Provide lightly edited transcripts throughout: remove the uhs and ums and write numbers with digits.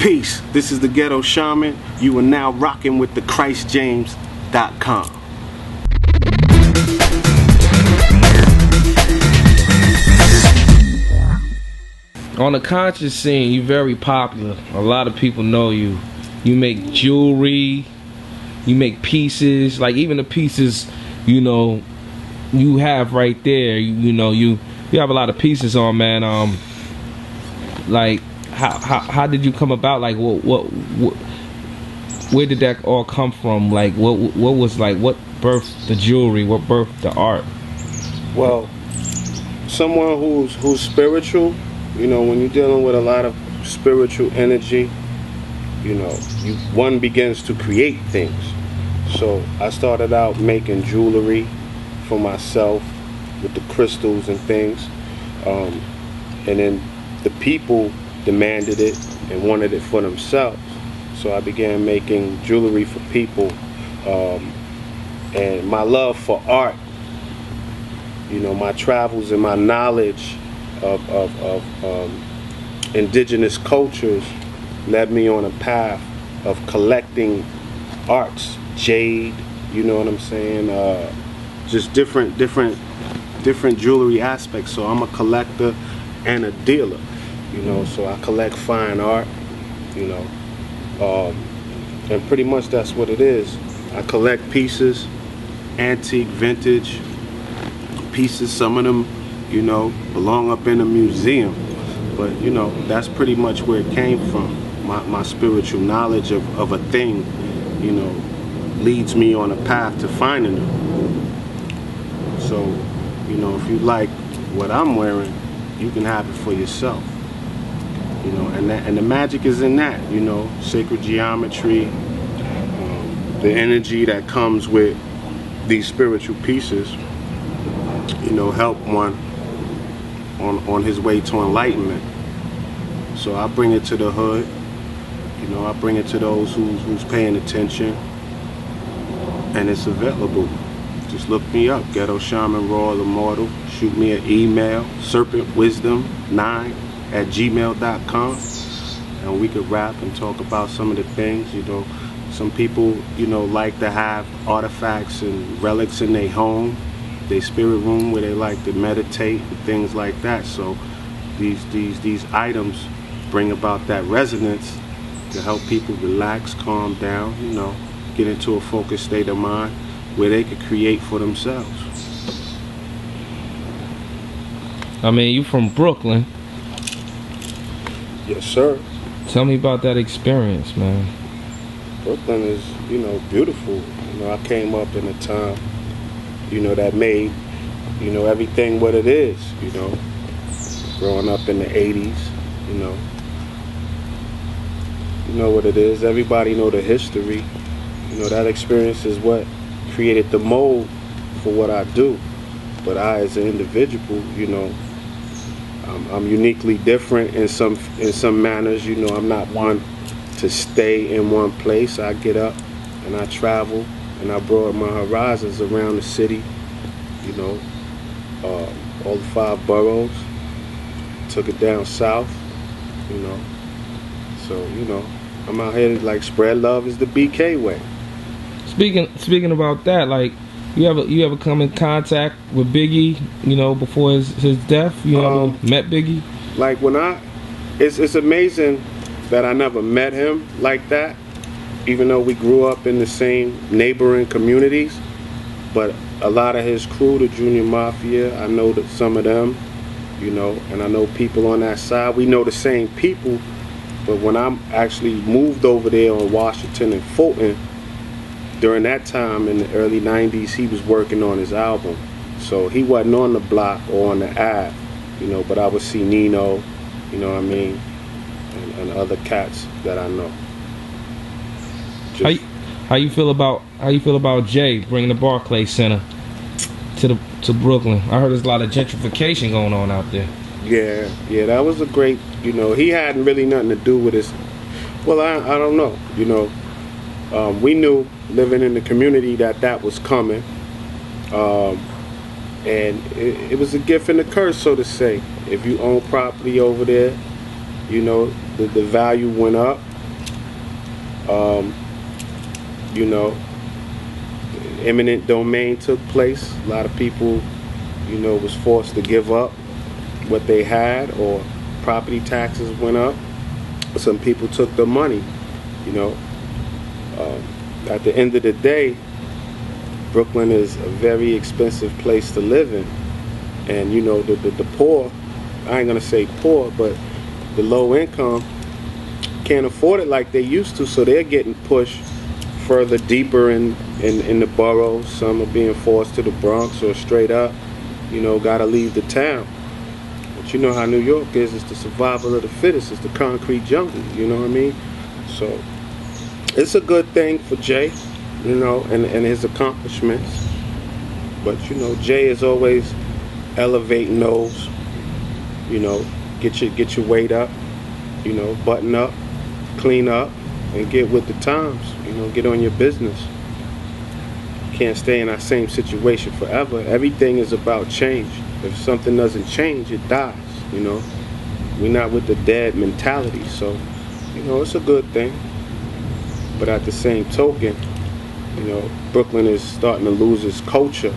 Peace. This is the Ghetto Shaman. You are now rocking with the ChristJames.com. On the conscious scene, you're very popular. A lot of people know you. You make jewelry, you make pieces, like even the pieces, you know, you have right there. You have a lot of pieces on, man. Like how did you come about? Like what where did that all come from? Like what was like what birthed the jewelry? What birthed the art? Well, someone who's spiritual. You know, when you're dealing with a lot of spiritual energy, you know, one begins to create things. So I started out making jewelry for myself with the crystals and things, and then the people demanded it and wanted it for themselves. So I began making jewelry for people, and my love for art, you know, my travels and my knowledge of indigenous cultures led me on a path of collecting arts, jade, you know what I'm saying, just different jewelry aspects. So I'm a collector and a dealer, you know, so I collect fine art, you know, and pretty much that's what it is. I collect pieces, antique, vintage pieces. Some of them, you know, belong up in a museum, but you know, that's pretty much where it came from. My spiritual knowledge of a thing, you know, leads me on a path to finding it. So, you know, if you like what I'm wearing, you can have it for yourself. You know, and the magic is in that, you know, sacred geometry, the energy that comes with these spiritual pieces, you know, help one on his way to enlightenment. So I bring it to the hood, you know, I bring it to those who's paying attention, and it's available. Just look me up, Ghetto Shaman Royal Immortal. Shoot me an email, serpentwisdom9@gmail.com, and we could rap and talk about some of the things. You know, some people, you know, like to have artifacts and relics in their home, their spirit room, where they like to meditate and things like that. So these items bring about that resonance to help people relax, calm down, you know, get into a focused state of mind where they could create for themselves. I mean, you from Brooklyn. Yes, sir. Tell me about that experience, man. Brooklyn is, you know, beautiful. You know, I came up in a time, you know, that made, you know, everything what it is, you know. Growing up in the 80s, you know what it is. Everybody know the history. You know, that experience is what created the mold for what I do. But I, as an individual, you know, I'm uniquely different in some manners. You know, I'm not one to stay in one place. I get up and I travel and I broaden my horizons around the city. You know, all the 5 boroughs. Took it down south. You know, so you know, I'm out here to like spread love is the BK way. Speaking about that, like you ever come in contact with Biggie, you know, before his death? You ever met Biggie? Like when it's amazing that I never met him like that, even though we grew up in the same neighboring communities. But a lot of his crew, the Junior Mafia, I know that some of them, you know, and I know people on that side. We know the same people. But when I actually moved over there on Washington and Fulton, during that time in the early 90s, he was working on his album. So he wasn't on the block or on the Ave, you know, but I would see Nino, you know what I mean, and other cats that I know. How you feel about Jay bringing the Barclays Center to Brooklyn? I heard there's a lot of gentrification going on out there. Yeah, that was a great, you know, he hadn't really nothing to do with his, well, I don't know, you know. We knew living in the community that was coming, and it was a gift and a curse, so to say. If you own property over there, you know, the value went up. You know, eminent domain took place. A lot of people, you know, was forced to give up what they had, or property taxes went up. Some people took the money, you know. At the end of the day, Brooklyn is a very expensive place to live in. And, you know, the poor, I ain't gonna say poor, but the low income can't afford it like they used to, so they're getting pushed further deeper in the boroughs. Some are being forced to the Bronx, or straight up, you know, gotta leave the town. But you know how New York is, it's the survival of the fittest, it's the concrete jungle, you know what I mean? So it's a good thing for Jay, you know, and his accomplishments. But you know, Jay is always elevating those, you know, get your weight up, you know, button up, clean up, and get with the times, you know, get on your business. Can't stay in that same situation forever. Everything is about change. If something doesn't change, it dies, you know. We're not with the dead mentality, so, you know, it's a good thing. But at the same token, you know, Brooklyn is starting to lose its culture.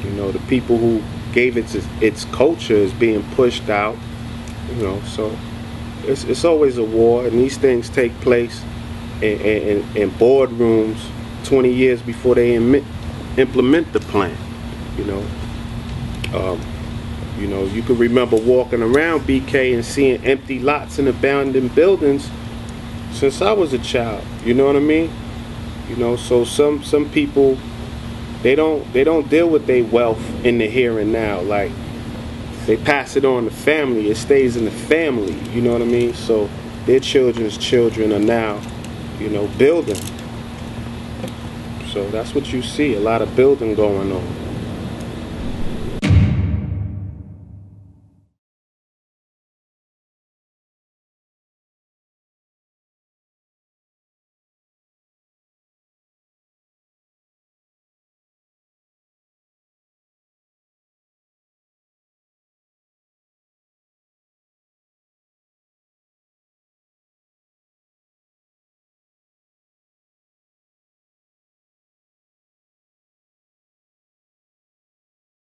You know, the people who gave it its culture is being pushed out, you know, so it's always a war, and these things take place in boardrooms 20 years before they implement the plan, you know. You know, you can remember walking around BK and seeing empty lots and abandoned buildings since I was a child, you know what I mean? You know, so some people, they don't deal with their wealth in the here and now. Like, they pass it on to family. It stays in the family, you know what I mean? So their children's children are now, building. So that's what you see, a lot of building going on.